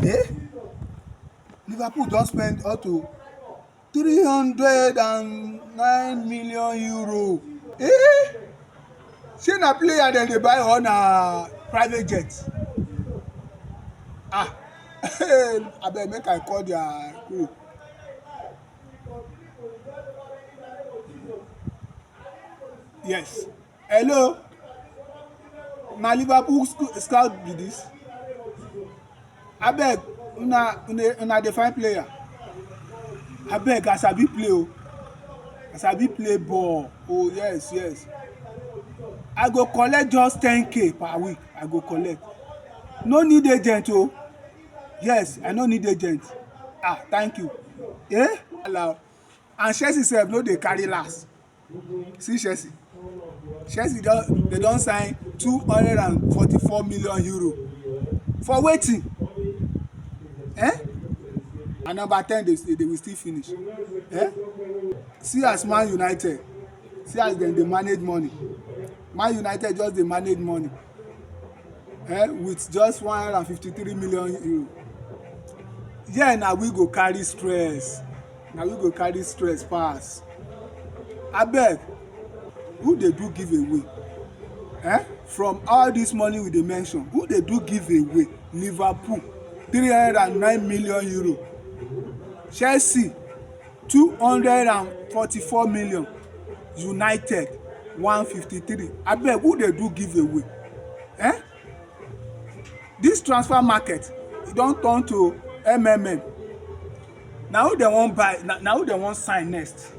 Eh? Liverpool don spend up to 309 million euro. Eh? Shey na player dem dey buy or na private jet? Abeg make I call their crew. Yes. Hello, na Liverpool scout be dis? Abeg una dey find player? Abeg I sabi play o, I sabi play ball. Oh yes, yes. I go collect just 10k per week. I go collect. No need agent o. Yes, I no need agent. Thank you. Allow. And Chelsea sef no dey carry last. See Chelsea. Chelsea don sign 244 million euro. For wetin? And number 10 they will still finish. See as Man United, see as dem dey manage money. Man United just dey manage money with just 153 million euro. Yeah, na we go carry stress. Na we go carry stress pass. Abeg, who dey do giveaway? From all this money we dey mention, who dey do giveaway? Liverpool 309 million euro. Chelsea 244 million. United 153. Abeg, who dey do giveaway? This transfer market e don turn to na who dem wan buy, na who dem wan sign next?